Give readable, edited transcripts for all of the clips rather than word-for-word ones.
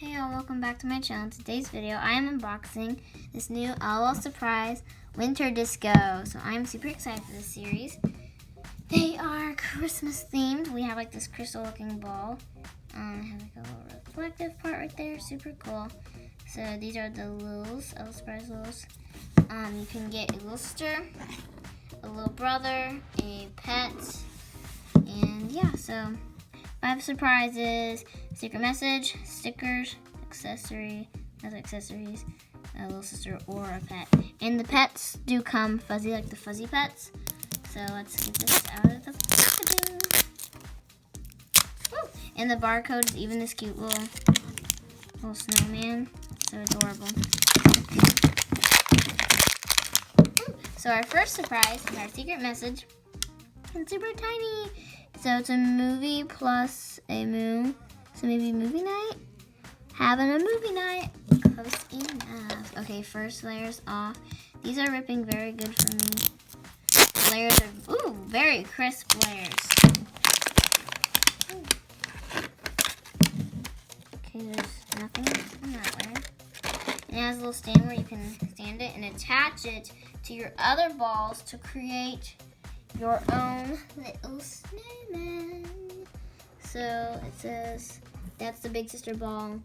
Hey y'all, welcome back to my channel. In today's video, I am unboxing this new LOL Surprise Winter Disco. So I'm super excited for this series. They are Christmas themed. We have like this crystal looking ball. I have like a little reflective part right there, super cool. So these are the Lils, LOL Surprise Lils. You can get a little sister, a little brother, a pet, and yeah, so 5 surprises, secret message, stickers, accessories, a little sister or a pet. And the pets do come fuzzy, like the fuzzy pets. So let's get this out of the packaging. Woo! And the barcode is even this cute little snowman. So adorable. So our first surprise is our secret message. It's super tiny. So it's a movie plus a moon. So maybe movie night? Having a movie night. Close enough. Okay, first layers off. These are ripping very good for me. Layers are, very crisp layers. Okay, there's nothing on that layer. And it has a little stand where you can stand it and attach it to your other balls to create your own little snowman. So it says that's the big sister ball,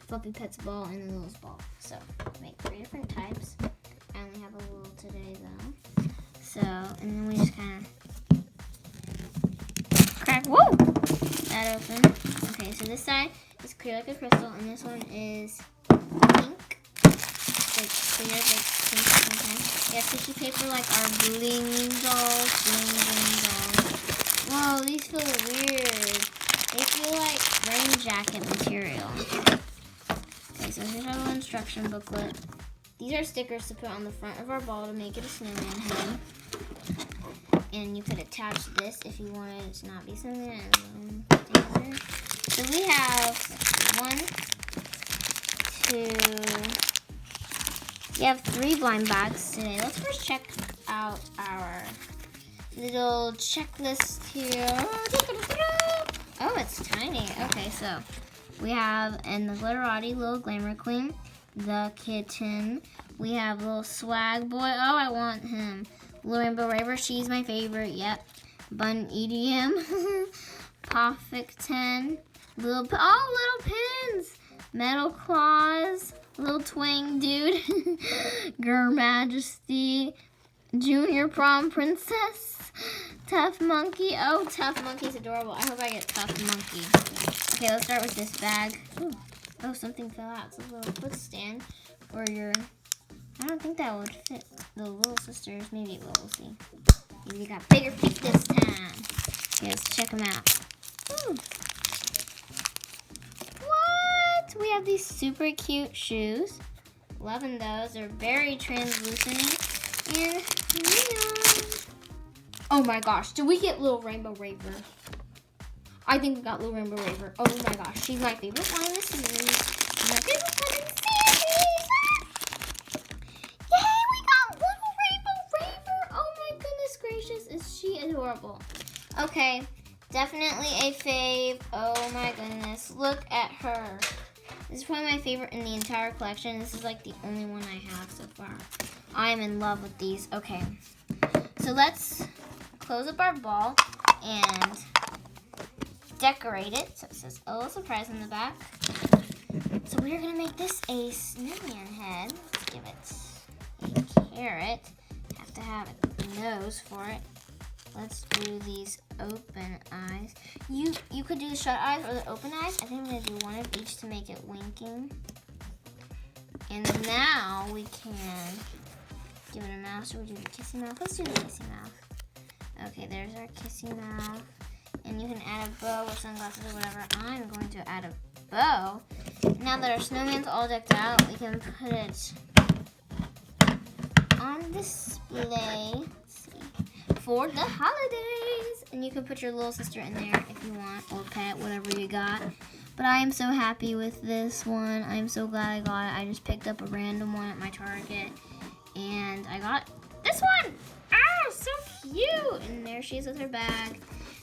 Fluffy Pet's ball, and the Lil's ball. So make 3 different types. I only have a little today though. So and then we just kind of crack. Whoa! That open. Okay, so this side is clear like a crystal, and this one is pink. Like clear, like pink sometimes. We have tissue paper like our bling dolls. Whoa, these feel weird. They feel like rain jacket material. Okay, so here's our little instruction booklet. These are stickers to put on the front of our ball to make it a snowman head. And you could attach this if you wanted it to not be snowman. So we have 3 blind bags today. Let's first check out our little checklist here. Oh, it's tiny. Okay, so we have in the Glitterati little Glamour Queen, the kitten. We have little Swag Boy. Oh, I want him. Little Rainbow Raver. She's my favorite. Yep. Bun EDM. Perfect 10. Little pins. Metal Claws. Little Twang Dude. Girl Majesty. Junior Prom Princess. Tough Monkey. Oh, Tough Monkey's adorable. I hope I get Tough Monkey. Okay, let's start with this bag. Ooh. Oh, something fell out. It's a little foot stand for your... I don't think that would fit the little sisters. Maybe it will. We'll see. Maybe they got bigger feet this time. Okay, let's check them out. Ooh. What? We have these super cute shoes. Loving those. They're very translucent and neon. Oh my gosh, did we get Little Rainbow Raver? I think we got Little Rainbow Raver. Oh my gosh, she's my favorite one in the series. My favorite one in the series. Yay, we got Little Rainbow Raver. Oh my goodness gracious, is she adorable. Okay, definitely a fave. Oh my goodness, look at her. This is probably my favorite in the entire collection. This is like the only one I have so far. I am in love with these. Okay, so let's close up our ball and decorate it. So it says LOL Surprise on the back. So we're gonna make this a snowman head. Let's give it a carrot. Have to have a nose for it. Let's do these open eyes. You could do the shut eyes or the open eyes. I think I'm gonna do one of each to make it winking. And now we can give it a mouth. So we'll do the kissy mouth. Let's do the kissy mouth. Okay, there's our kissy mouth. And you can add a bow or sunglasses or whatever. I'm going to add a bow. Now that our snowman's all decked out, we can put it on display. Let's see, for the holidays. And you can put your little sister in there if you want, or pet, whatever you got. But I am so happy with this one. I'm so glad I got it. I just picked up a random one at my Target. And I got this one. Ah, so cute. And there she is with her bag.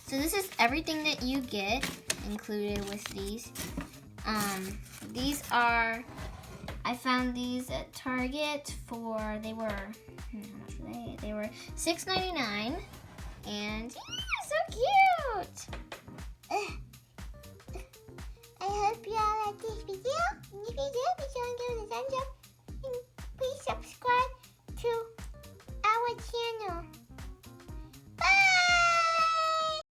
So this is everything that you get included with these. These are, I found these at Target for, they were, how much were they? They were $6.99. And yeah, so cute. I hope you all like this video. And if you do, be sure and give it a thumbs up.